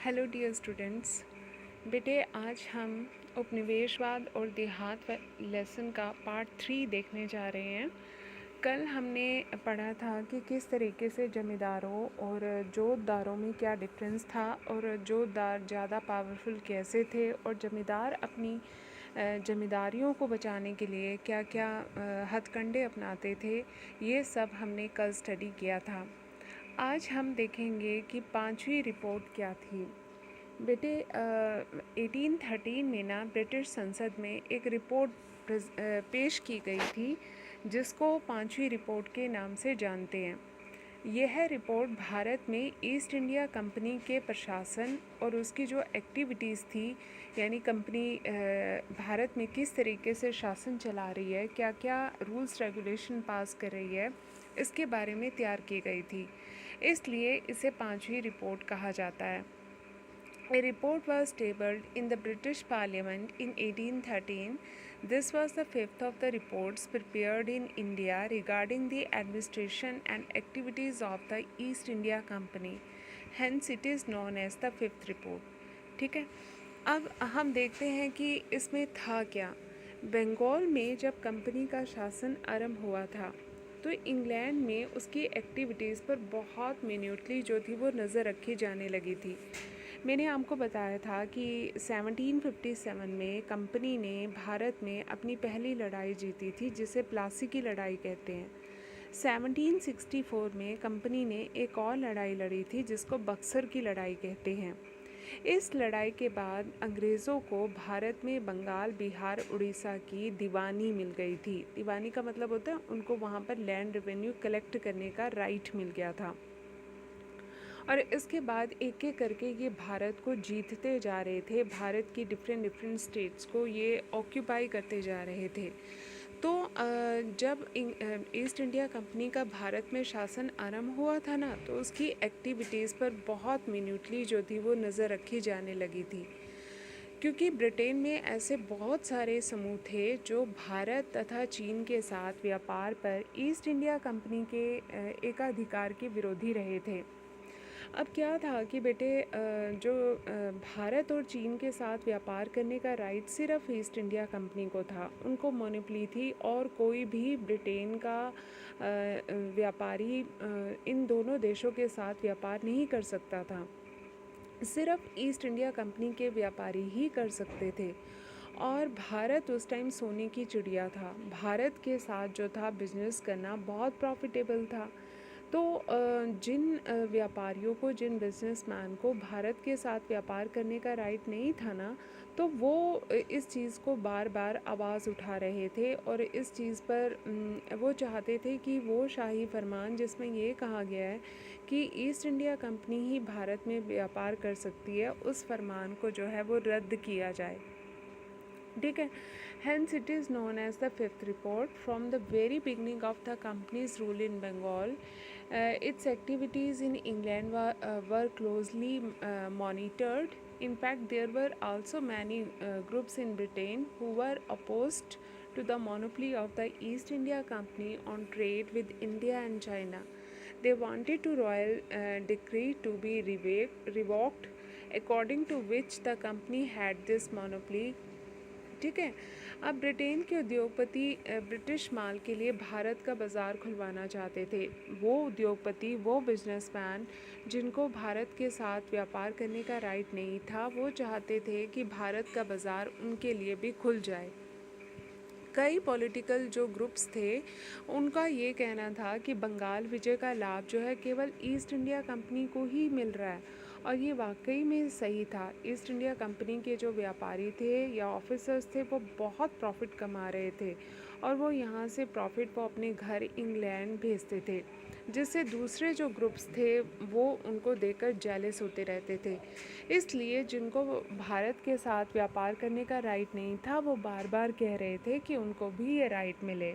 Hello dear students. बेटे आज हम उपनिवेशवाद और देहात लेसन का पार्ट 3 देखने जा रहे हैं। कल हमने पढ़ा था कि किस तरीके से जमींदारों और जोतदारों में क्या डिफरेंस था और जोतदार ज़्यादा पावरफुल कैसे थे और जमींदार अपनी जमींदारियों को बचाने के लिए क्या क्या हथकंडे अपनाते थे। ये सब हमने कल स्टडी किया था। आज हम देखेंगे कि पांचवी रिपोर्ट क्या थी। बेटे 1813 में ना ब्रिटिश संसद में एक रिपोर्ट पेश की गई थी जिसको पांचवी रिपोर्ट के नाम से जानते हैं। यह रिपोर्ट भारत में ईस्ट इंडिया कंपनी के प्रशासन और उसकी जो एक्टिविटीज़ थी, यानी कंपनी भारत में किस तरीके से शासन चला रही है, क्या क्या रूल्स रेगुलेशन पास कर रही है, इसके बारे में तैयार की गई थी। इसलिए इसे पांचवी रिपोर्ट कहा जाता है। A report was tabled in the British Parliament in 1813. This was the fifth of the reports prepared in India regarding the administration and activities of the East India Company. Hence, it is known as the fifth report. ठीक है, अब हम देखते हैं कि इसमें था क्या। बंगाल में जब कंपनी का शासन आरंभ हुआ था तो इंग्लैंड में उसकी एक्टिविटीज़ पर बहुत मिन्यूटली जो थी वो नज़र रखी जाने लगी थी। मैंने आपको बताया था कि 1757 में कंपनी ने भारत में अपनी पहली लड़ाई जीती थी जिसे प्लासी की लड़ाई कहते हैं। 1764 में कंपनी ने एक और लड़ाई लड़ी थी जिसको बक्सर की लड़ाई कहते हैं। इस लड़ाई के बाद अंग्रेज़ों को भारत में बंगाल, बिहार, उड़ीसा की दीवानी मिल गई थी। दीवानी का मतलब होता है उनको वहाँ पर लैंड रेवेन्यू कलेक्ट करने का राइट मिल गया था। और इसके बाद एक एक करके ये भारत को जीतते जा रहे थे। भारत की डिफरेंट स्टेट्स को ये ऑक्यूपाई करते जा रहे थे। तो जब ईस्ट इंडिया कंपनी का भारत में शासन आरंभ हुआ था ना, तो उसकी एक्टिविटीज़ पर बहुत मिन्यूटली जो थी वो नज़र रखी जाने लगी थी, क्योंकि ब्रिटेन में ऐसे बहुत सारे समूह थे जो भारत तथा चीन के साथ व्यापार पर ईस्ट इंडिया कंपनी के एकाधिकार के विरोधी रहे थे। अब क्या था कि बेटे जो भारत और चीन के साथ व्यापार करने का राइट सिर्फ ईस्ट इंडिया कंपनी को था, उनको मोनोपोली थी और कोई भी ब्रिटेन का व्यापारी इन दोनों देशों के साथ व्यापार नहीं कर सकता था। सिर्फ ईस्ट इंडिया कंपनी के व्यापारी ही कर सकते थे। और भारत उस टाइम सोने की चिड़िया था। भारत के साथ जो था बिजनेस करना बहुत प्रॉफिटेबल था। तो जिन व्यापारियों को, जिन बिजनेसमैन को भारत के साथ व्यापार करने का राइट नहीं था ना, तो वो इस चीज़ को बार बार आवाज़ उठा रहे थे और इस चीज़ पर वो चाहते थे कि वो शाही फरमान जिसमें ये कहा गया है कि ईस्ट इंडिया कंपनी ही भारत में व्यापार कर सकती है, उस फरमान को जो है वो रद्द किया जाए। ठीक है, hence it is known as the fifth report. From the very beginning of the company's rule in Bengal, its activities in England were closely monitored. In fact, there were also many groups in Britain who were opposed to the monopoly of the East India Company on trade with India and China. They wanted to royal decree to be revoked, according to which the company had this monopoly. ठीक है, अब Britain के उद्योगपति British माल के लिए भारत का बाज़ार खुलवाना चाहते थे। वो उद्योगपति, वो बिजनेसमैन जिनको भारत के साथ व्यापार करने का राइट नहीं था, वो चाहते थे कि भारत का बाज़ार उनके लिए भी खुल जाए। कई पॉलिटिकल जो ग्रुप्स थे उनका ये कहना था कि बंगाल विजय का लाभ जो है केवल ईस्ट इंडिया कंपनी को ही मिल रहा है, और ये वाकई में सही था। ईस्ट इंडिया कंपनी के जो व्यापारी थे या ऑफिसर्स थे वो बहुत प्रॉफिट कमा रहे थे और वो यहाँ से प्रॉफिट वो अपने घर इंग्लैंड भेजते थे, जिससे दूसरे जो ग्रुप्स थे वो उनको देखकर जेलस होते रहते थे। इसलिए जिनको भारत के साथ व्यापार करने का राइट नहीं था वो बार बार कह रहे थे कि उनको भी ये राइट मिले।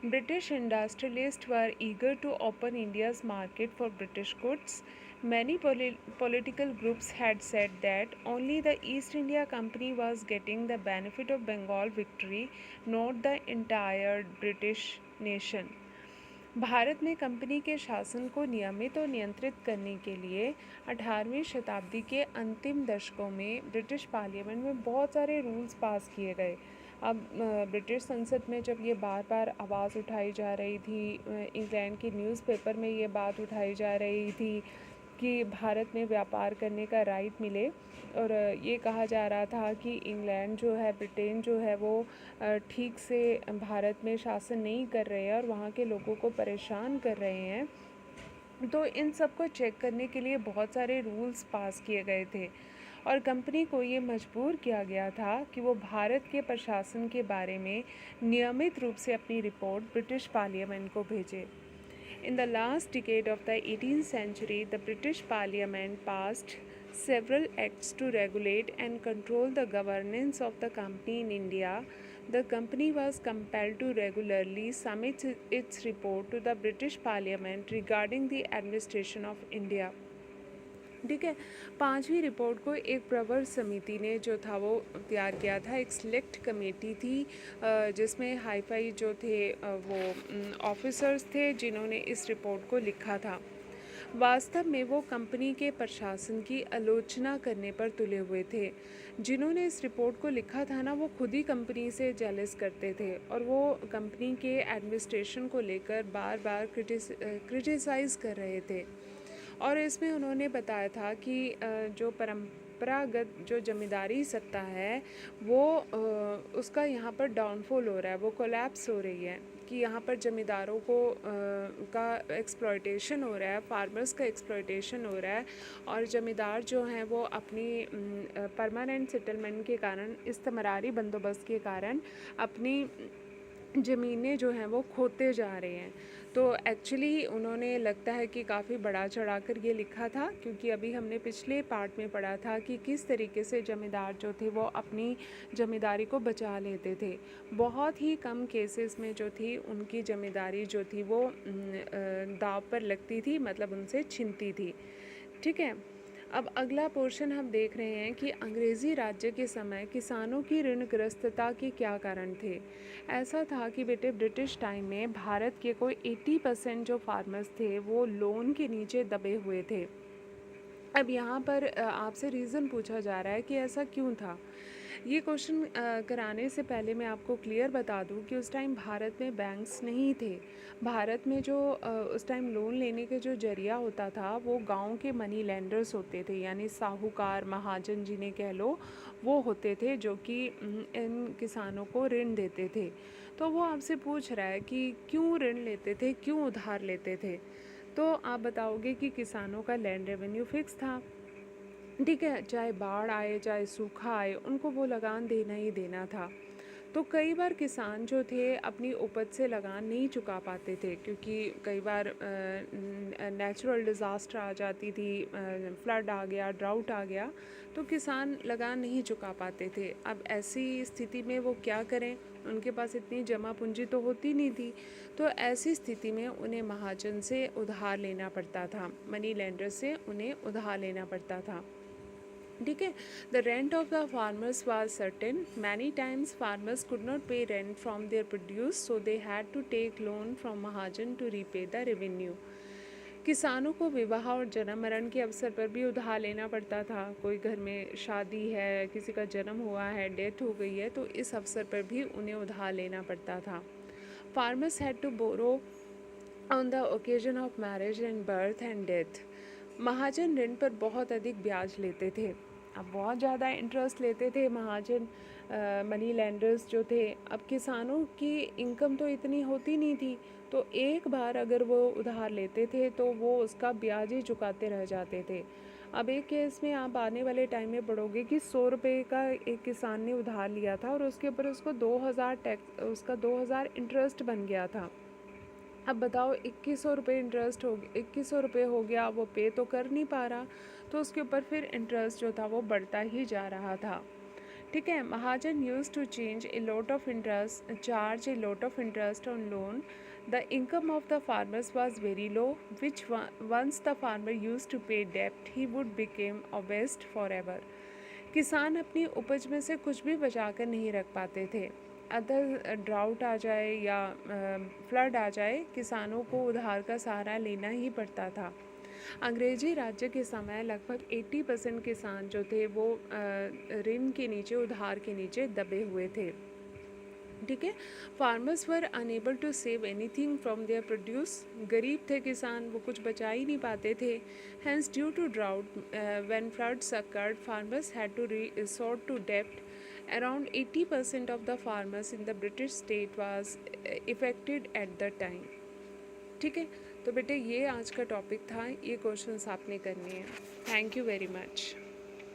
British industrialists were eager to open India's market for British goods. Many political groups had said that only the East India Company was getting the benefit of Bengal victory, not the entire British nation. Bharat में company के शासन को नियमित और नियंत्रित करने के लिए 18वीं शताब्दी के अंतिम दशकों में ब्रिटिश पार्लियामेंट में बहुत सारे रूल्स पास किए गए। अब ब्रिटिश संसद में जब ये बार बार आवाज़ उठाई जा रही थी, इंग्लैंड की न्यूज़पेपर में ये बात उठाई जा रही थी कि भारत में व्यापार करने का राइट मिले, और ये कहा जा रहा था कि इंग्लैंड जो है, ब्रिटेन जो है, वो ठीक से भारत में शासन नहीं कर रहे हैं और वहाँ के लोगों को परेशान कर रहे हैं। तो इन सब को चेक करने के लिए बहुत सारे रूल्स पास किए गए थे और कंपनी को ये मजबूर किया गया था कि वो भारत के प्रशासन के बारे में नियमित रूप से अपनी रिपोर्ट ब्रिटिश पार्लियामेंट को भेजे। In the last decade of the 18th century, the British Parliament passed several acts to regulate and control the governance of the company in India. The company was compelled to regularly submit its report to the British Parliament regarding the administration of India. ठीक है, पांचवी report को एक प्रवर समिति ने जो था वो तैयार किया था। एक सिलेक्ट कमेटी थी जिसमें हाई फाई जो थे वो ऑफिसर्स थे जिन्होंने इस रिपोर्ट को लिखा था। वास्तव में वो कंपनी के प्रशासन की आलोचना करने पर तुले हुए थे। जिन्होंने इस रिपोर्ट को लिखा था ना, वो खुद ही कंपनी से जेलस करते थे और वो कंपनी के एडमिनिस्ट्रेशन को लेकर बार बार क्रिटिसाइज़ कर रहे थे। और इसमें उन्होंने बताया था कि जो परंपरागत जो जमींदारी सत्ता है वो उसका यहाँ पर डाउनफॉल हो रहा है, वो कोलैप्स हो रही है, कि यहाँ पर जमींदारों को का एक्सप्लॉयटेशन हो रहा है, फार्मर्स का एक्सप्लॉयटेशन हो रहा है, और जमींदार जो हैं वो अपनी परमानेंट सेटलमेंट के कारण, इस्तेमरारी बंदोबस्त के कारण अपनी ज़मीनें जो हैं वो खोते जा रहे हैं। तो एक्चुअली उन्होंने लगता है कि काफ़ी बढ़ा चढ़ा कर ये लिखा था, क्योंकि अभी हमने पिछले पार्ट में पढ़ा था कि किस तरीके से ज़मींदार जो थे वो अपनी ज़मींदारी को बचा लेते थे। बहुत ही कम केसेस में जो थी उनकी ज़मींदारी जो थी वो दाव पर लगती थी, मतलब उनसे छिनती थी। ठीक है, अब अगला पोर्शन हम देख रहे हैं कि अंग्रेज़ी राज्य के समय किसानों की ऋणग्रस्तता के क्या कारण थे। ऐसा था कि बेटे ब्रिटिश टाइम में भारत के कोई 80% जो फार्मर्स थे वो लोन के नीचे दबे हुए थे। अब यहाँ पर आपसे रीज़न पूछा जा रहा है कि ऐसा क्यों था। ये क्वेश्चन कराने से पहले मैं आपको क्लियर बता दूं कि उस टाइम भारत में बैंक्स नहीं थे। भारत में जो उस टाइम लोन लेने के जो जरिया होता था वो गांव के मनी लेंडर्स होते थे, यानी साहूकार, महाजन जिन्हें कह लो, वो होते थे जो कि इन किसानों को ऋण देते थे। तो वो आपसे पूछ रहा है कि क्यों ऋण लेते थे, क्यों उधार लेते थे। तो आप बताओगे कि किसानों का लैंड रेवेन्यू फिक्स था। ठीक है, चाहे बाढ़ आए चाहे सूखा आए, उनको वो लगान देना ही देना था। तो कई बार किसान जो थे अपनी उपज से लगान नहीं चुका पाते थे, क्योंकि कई बार नेचुरल डिज़ास्टर आ जाती थी, फ्लड आ गया, ड्राउट आ गया, तो किसान लगान नहीं चुका पाते थे। अब ऐसी स्थिति में वो क्या करें, उनके पास इतनी जमा पूंजी तो होती नहीं थी। तो ऐसी स्थिति में उन्हें महाजन से उधार लेना पड़ता था, मनी लेंडर से उन्हें उधार लेना पड़ता था। ठीक है, the rent of the farmers was certain. Many times farmers could not pay rent from their produce, so they had to take loan from mahajan to repay the revenue. किसानों को विवाह और जन्म मरण के अवसर पर भी उधार लेना पड़ता था। कोई घर में शादी है, किसी का जन्म हुआ है, डेथ हो गई है, तो इस अवसर पर भी उन्हें उधार लेना पड़ता था। Farmers had to borrow on the occasion of marriage and birth and death. महाजन ऋण पर बहुत अधिक ब्याज लेते थे। अब बहुत ज़्यादा इंटरेस्ट लेते थे महाजन, मनी लेंडर्स जो थे। अब किसानों की इनकम तो इतनी होती नहीं थी, तो एक बार अगर वो उधार लेते थे तो वो उसका ब्याज ही चुकाते रह जाते थे। अब एक केस में आप आने वाले टाइम में पढ़ोगे कि 100 रुपये का एक किसान ने उधार लिया था और उसके ऊपर उसको 2000 टैक्स, उसका 2000 इंटरेस्ट बन गया था। अब बताओ 2100 रुपये इंटरेस्ट हो गया, 2100 रुपये हो गया, वो पे तो कर नहीं पा रहा, तो उसके ऊपर फिर इंटरेस्ट जो था वो बढ़ता ही जा रहा था। ठीक है, mahajan use to change a lot of interest, charge a lot of interest on loan. The income of the farmers was very low, which once the farmer use to pay डेप्ट he would became obsessed for ever. किसान अपनी उपज में से कुछ भी बचा कर नहीं रख पाते थे। अदर ड्राउट आ जाए या फ्लड आ जाए, किसानों को उधार का सहारा लेना ही पड़ता था। अंग्रेजी राज्य के समय लगभग 80% किसान जो थे वो ऋण के नीचे, उधार के नीचे दबे हुए थे। ठीक है, farmers were unable to save anything from their produce. गरीब थे किसान, वो कुछ बचा ही नहीं पाते थे। Hence due to drought when floods occurred, farmers had to resort to debt. Around 80% of the farmers in the British state was affected at the time. ठीक है, तो बेटे ये आज का टॉपिक था, ये क्वेश्चंस आपने करने हैं। Thank you very much.